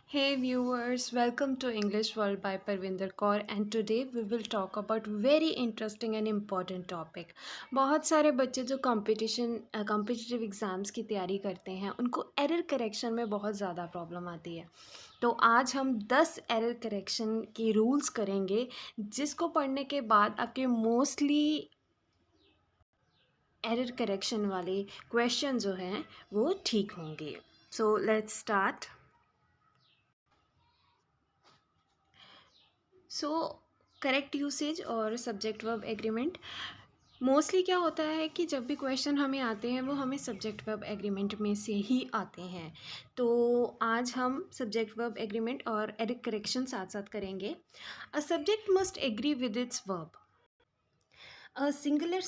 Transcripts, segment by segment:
Hey viewers, welcome to English World by Parvinder Kaur and today we will talk about very interesting and important topic. बहुत सारे बच्चे जो competitive exams की तैयारी करते हैं उनको एरर करेक्शन में बहुत ज़्यादा प्रॉब्लम आती है। तो आज हम 10 एरर करेक्शन के रूल्स करेंगे जिसको पढ़ने के बाद आपके मोस्टली एरर करेक्शन वाले क्वेश्चन जो हैं वो ठीक होंगे। So let's start. So correct usage और सब्जेक्ट वर्ब एग्रीमेंट। मोस्टली क्या होता है कि जब भी क्वेश्चन हमें आते हैं वो हमें सब्जेक्ट वर्ब एग्रीमेंट में से ही आते हैं। तो आज हम सब्जेक्ट वर्ब एग्रीमेंट और एरर करेक्शन साथ साथ करेंगे। A subject must agree with its verb. A singular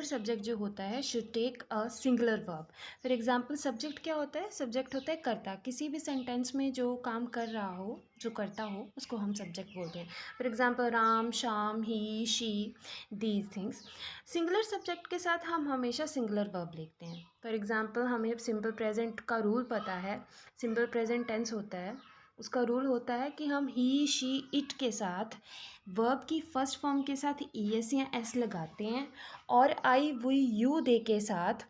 subject जो होता है should take a singular verb. For example subject क्या होता है? सब्जेक्ट होता है कर्ता। किसी भी सेंटेंस में जो काम कर रहा हो, जो करता हो, उसको हम सब्जेक्ट बोलते हैं। For example Ram, Shyam, he, she, these things. Singular subject के साथ हम हमेशा सिंगुलर वर्ब लिखते हैं। फॉर एग्जांपल हमें सिंपल प्रेजेंट का रूल पता है। सिंपल प्रेजेंट टेंस होता है, उसका रूल होता है कि हम ही, शी, इट के साथ वर्ब की फर्स्ट फॉर्म के साथ एस या एस लगाते हैं और आई, वी, यू दे के साथ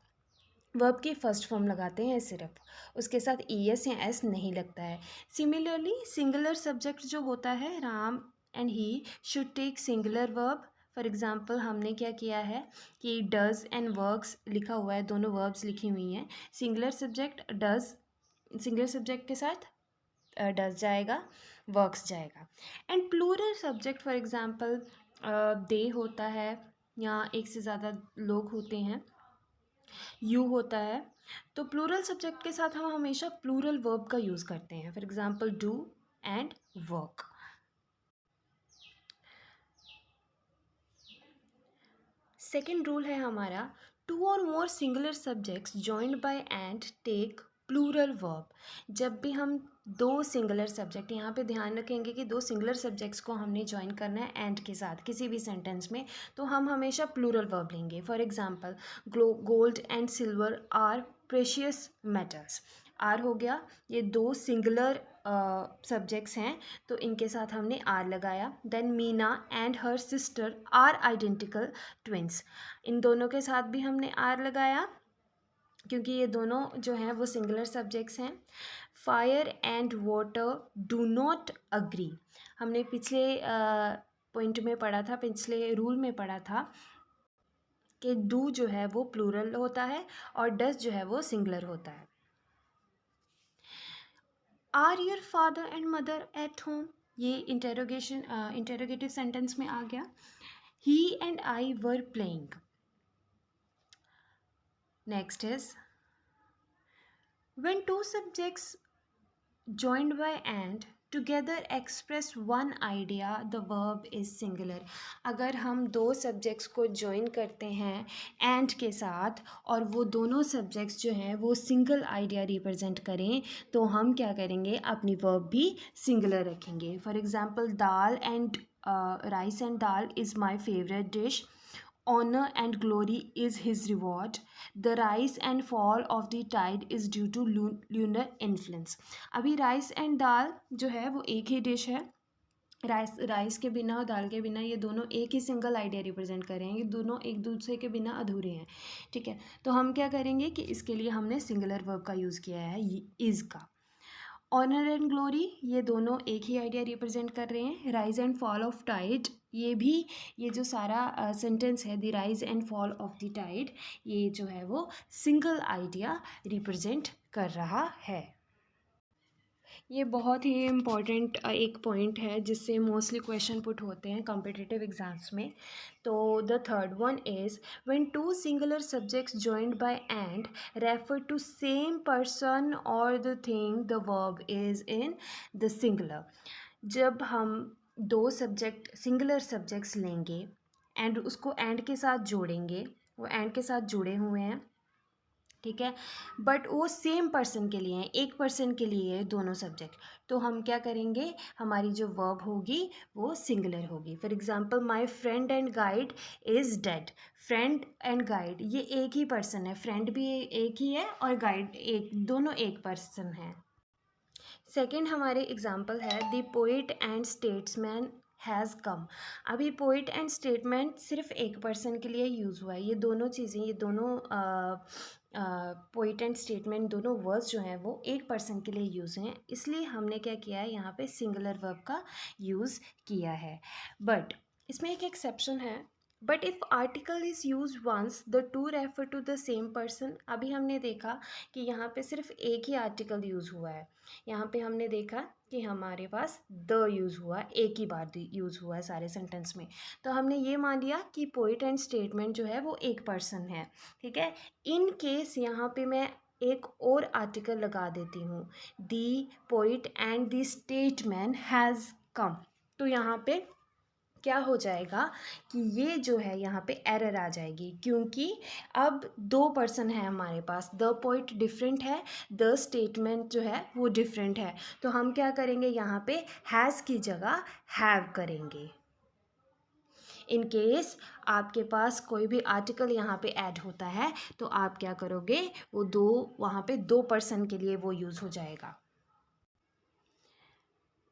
वर्ब की फर्स्ट फॉर्म लगाते हैं सिर्फ, उसके साथ एस या एस नहीं लगता है। सिमिलरली सिंगुलर सब्जेक्ट जो होता है Ram and he should take singular verb. For example हमने क्या किया है कि डज एंड वर्क्स लिखा हुआ है, दोनों वर्ब्स लिखी हुई हैं। Singular subject does, singular subject के साथ डज जाएगा, वर्क्स जाएगा। And plural subject for example they होता है या एक से ज़्यादा लोग होते हैं, यू होता है। तो प्लूरल सब्जेक्ट के साथ हम हमेशा प्लूरल वर्ब का यूज़ करते हैं। For example do and work. Second rule है हमारा, two or more singular subjects joined by and take plural verb. जब भी हम दो सिंगुलर सब्जेक्ट, यहाँ पे ध्यान रखेंगे कि दो सिंगुलर सब्जेक्ट्स को हमने ज्वाइन करना है एंड के साथ किसी भी सेंटेंस में, तो हम हमेशा प्लूरल वर्ब लेंगे। For example gold and silver are precious metals. Are हो गया, ये दो सिंगुलर सब्जेक्ट्स हैं तो इनके साथ हमने आर लगाया। Then Meena and her sister are identical twins. इन दोनों के साथ भी हमने आर लगाया क्योंकि ये दोनों जो हैं वो सिंगुलर सब्जेक्ट्स हैं। Fire and water do not agree. हमने पिछले पॉइंट में पढ़ा था, पिछले रूल में पढ़ा था कि डू जो है वो प्लूरल होता है और डस जो है वो सिंगुलर होता है। Are your father and mother at home, ये इंटेरोगेटिव सेंटेंस में आ गया। He and I were playing. Next is when two subjects joined by and together express one idea, the verb is singular। अगर हम दो subjects को join करते हैं and के साथ और वो दोनों सब्जेक्ट्स जो हैं वो सिंगल आइडिया रिप्रेजेंट करें तो हम क्या करेंगे, अपनी verb भी सिंगुलर रखेंगे। For example dal and rice and dal is my favourite dish. Honor and glory is his reward. The rise and fall of the tide is due to lunar influence। अभी rice and दाल जो है वो एक ही dish है। Rice के बिना और दाल के बिना ये दोनों एक ही सिंगल आइडिया रिप्रेजेंट कर रहे हैं, ये दोनों एक दूसरे के बिना अधूरे हैं। ठीक है, तो हम क्या करेंगे कि इसके लिए हमने सिंगुलर वर्ब का यूज़ किया है, इज़ का। ऑनर एंड ग्लोरी ये दोनों एक ही आइडिया रिप्रेजेंट कर रहे हैं। Rise and fall of tide, ये भी, ये जो सारा सेंटेंस है, the rise and fall of the tide, ये जो है वो सिंगल आइडिया रिप्रेजेंट कर रहा है। ये बहुत ही इम्पॉर्टेंट एक पॉइंट है जिससे मोस्टली क्वेश्चन पुट होते हैं कॉम्पिटिटिव एग्जाम्स में। तो the third one is when two singular subjects joined by and refer to same person or the thing, the verb is in the singular. जब हम दो सब्जेक्ट सिंगुलर सब्जेक्ट्स लेंगे and उसको and के साथ जोड़ेंगे, वो एंड के साथ जुड़े हुए हैं, ठीक है, बट वो सेम पर्सन के लिए हैं, एक पर्सन के लिए है दोनों सब्जेक्ट, तो हम क्या करेंगे, हमारी जो वर्ब होगी वो सिंगुलर होगी। For example my friend and guide is dead. Friend and guide ये एक ही पर्सन है, फ्रेंड भी एक ही है और गाइड एक, दोनों एक पर्सन है। सेकेंड हमारे एग्जाम्पल है the poet and statesman has come. अभी पोइट एंड स्टेटमेंट सिर्फ एक पर्सन के लिए यूज़ हुआ है। ये दोनों चीज़ें, ये दोनों पोइट एंड स्टेटमेंट, दोनों वर्ड्स जो हैं वो एक पर्सन के लिए यूज़ हैं, इसलिए हमने क्या किया है, यहाँ पे सिंगुलर वर्ब का यूज़ किया है। बट इसमें एक एक्सेप्शन है, but if article is use once the to refer to the same person. अभी हमने देखा कि यहाँ पे सिर्फ एक ही आर्टिकल यूज़ हुआ है। यहाँ पे हमने देखा कि हमारे पास द यूज़ हुआ, एक ही बार यूज़ हुआ है सारे सेंटेंस में, तो हमने ये मान लिया कि पोइट एंड स्टेटमेंट जो है वो एक पर्सन है। ठीक है, इन केस यहाँ पे मैं एक और आर्टिकल लगा देती हूँ, the poet and the statesman has come, तो यहाँ पे क्या हो जाएगा कि ये जो है यहाँ पे एरर आ जाएगी, क्योंकि अब दो पर्सन है हमारे पास, द पोइट डिफरेंट है, द स्टेटमेंट जो है वो डिफरेंट है, तो हम क्या करेंगे, यहाँ पे हैज़ की जगह हैव करेंगे। इन केस आपके पास कोई भी आर्टिकल यहाँ पे ऐड होता है तो आप क्या करोगे, वो दो, वहाँ पे दो पर्सन के लिए वो यूज़ हो जाएगा।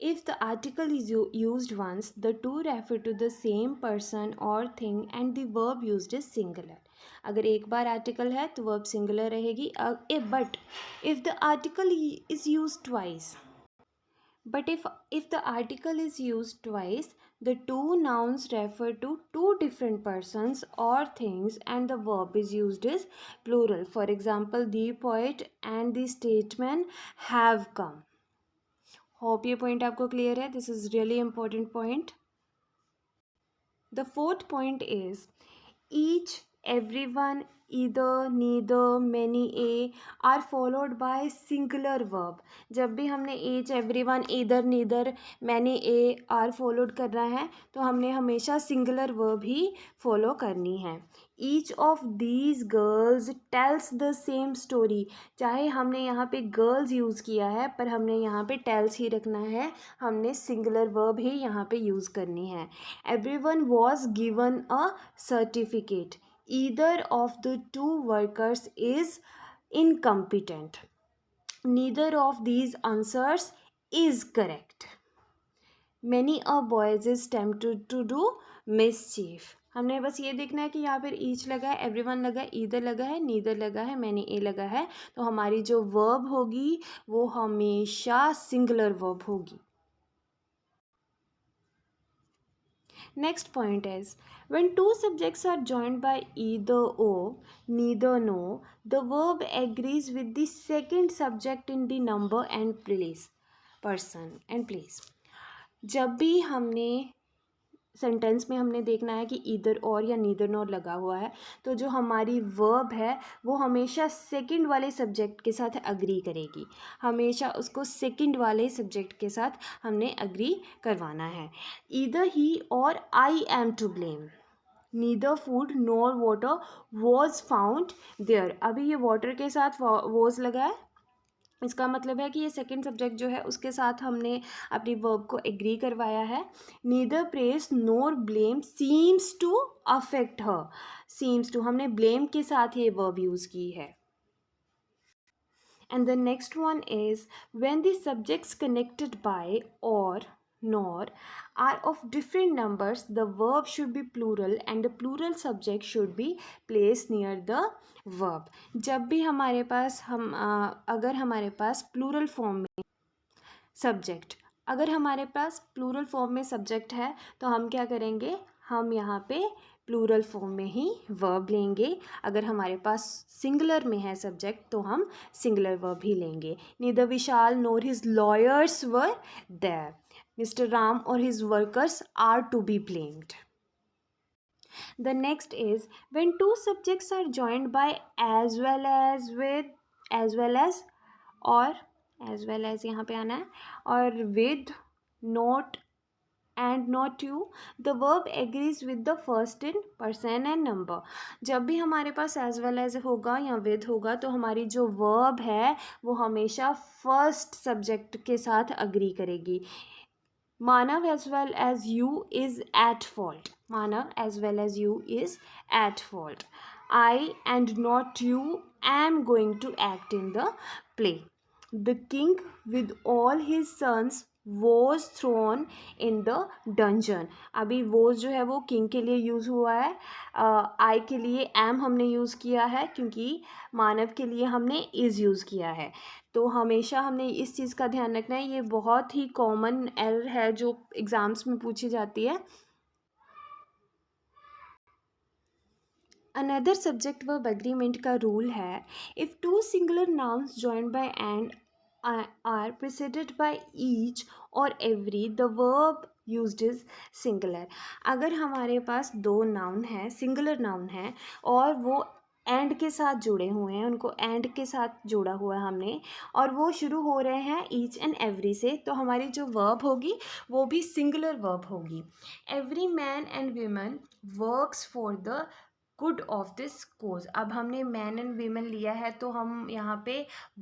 If the article is used once, the two refer to the same person or thing and the verb used is singular. अगर एक बार आर्टिकल है तो वर्ब सिंगुलर रहेगी। But if the article is use twice, if the article is used twice, the two nouns refer to two different persons or things and the verb is used as plural. For example, the poet and the statesman have come. Hope ये point आपको clear है। This is really important point. The fourth point is each, everyone, either, neither, many, a are followed by singular verb। जब भी हमने each, everyone, either, neither, many, a are followed करना है तो हमने हमेशा singular verb ही follow करनी है। each of these girls tells the same story। चाहे हमने यहाँ पे girls यूज़ किया है पर हमने यहाँ पे tells ही रखना है, हमने singular verb ही यहाँ पे यूज़ करनी है। everyone was given a certificate। Either of the two workers is incompetent। Neither of these answers is correct। Many a boys is tempted to do mischief। हमने बस ये देखना है कि यहाँ पर ईच लगा है, एवरीवन लगा है, ईदर लगा है, नीदर लगा है, मैनी ए लगा है, तो हमारी जो वर्ब होगी वो हमेशा सिंगुलर वर्ब होगी। Next point is, when two subjects are joined by either or, neither nor, the verb agrees with the second subject in the number and place, person and place। जब भी हमने sentence में हमने देखना है कि either और या नीदर नॉर लगा हुआ है, तो जो हमारी वर्ब है वो हमेशा सेकंड वाले सब्जेक्ट के साथ अग्री करेगी, हमेशा उसको सेकंड वाले सब्जेक्ट के साथ हमने अग्री करवाना है। ईदर ही और I am to blame. Neither food nor water was found there. अभी ये वाटर के साथ वॉज लगा है, इसका मतलब है कि ये सेकंड सब्जेक्ट जो है उसके साथ हमने अपनी वर्ब को एग्री करवाया है। Neither praise nor blame seems to affect her. Seems to, हमने ब्लेम के साथ ये वर्ब यूज़ की है। And the next one is, when the subjects connected by or nor are of different numbers, the verb should be plural and the plural subject should be placed near the verb। जब भी हमारे पास अगर हमारे पास plural form में subject, अगर हमारे पास plural form में subject है तो हम क्या करेंगे, हम यहाँ पे प्लूरल फॉर्म में ही वर्ब लेंगे। अगर हमारे पास सिंगुलर में है सब्जेक्ट तो हम सिंगुलर वर्ब ही लेंगे। Neither Vishal nor his lawyers were there. Mister Ram और his workers are to be blamed. The next is, when two subjects are joined by as well as, with, as well as, और as well as यहाँ पे आना है, और with, not and not you, the verb agrees with the first in person and number। जब भी हमारे पास as well as होगा या with होगा तो हमारी जो verb है वो हमेशा फर्स्ट सब्जेक्ट के साथ अग्री करेगी। Manav as well as you is at fault। Manav as well as you is at fault। I and not you am going to act in the play। The king with all his sons was thrown in the dungeon. अभी was जो है वो king के लिए use हुआ है, आई के लिए एम हमने यूज़ किया है क्योंकि मानव के लिए हमने इज़ यूज़ किया है। तो हमेशा हमने इस चीज़ का ध्यान रखना है, ये बहुत ही कॉमन एरर है जो एग्ज़ाम्स में पूछी जाती है। अनदर सब्जेक्ट वर्ब एग्रीमेंट का रूल है, if two singular nouns joined by and are preceded by each or every the verb used is singular. अगर हमारे पास दो नाउन हैं, सिंगुलर नाउन है, और वो एंड के साथ जुड़े हुए हैं, उनको एंड के साथ जोड़ा हुआ है हमने, और वो शुरू हो रहे हैं ईच एंड एवरी से, तो हमारी जो वर्ब होगी वो भी सिंगुलर वर्ब होगी। Every man and women works for the good of this cause. अब हमने मैन एंड वीमेन लिया है तो हम यहाँ पे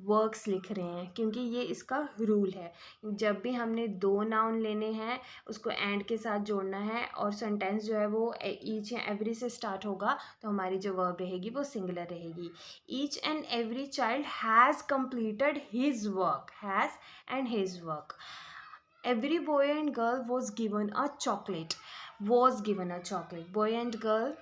वर्क्स लिख रहे हैं क्योंकि ये इसका रूल है। जब भी हमने दो नाउन लेने हैं उसको एंड के साथ जोड़ना है और सेंटेंस जो है वो ईच या एवरी से स्टार्ट होगा, तो हमारी जो वर्ब रहेगी वो सिंगुलर रहेगी। Each and every child has completed his work, has and his work. Every boy and girl was given a chocolate, was given a chocolate. Boy and girl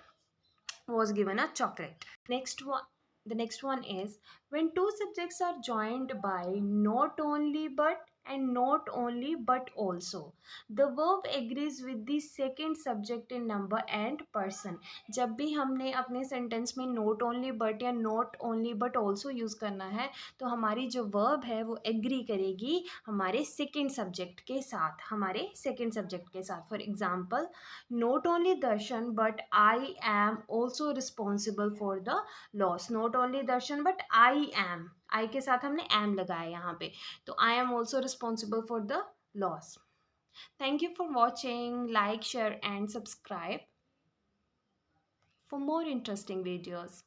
was given a chocolate. The next one is, when two subjects are joined by not only but and not only but also, the verb agrees with the second subject in number and person. जब भी हमने अपने sentence में not only but या not only but also use करना है तो हमारी जो वर्ब है वो एग्री करेगी हमारे सेकेंड सब्जेक्ट के साथ, हमारे सेकेंड सब्जेक्ट के साथ। For example, not only Darshan but I am also responsible for the loss. Not only Darshan but I am, I के साथ हमने am लगाया यहाँ पे, तो I am also responsible for the loss. Thank you for watching. Like, share and subscribe for more interesting videos.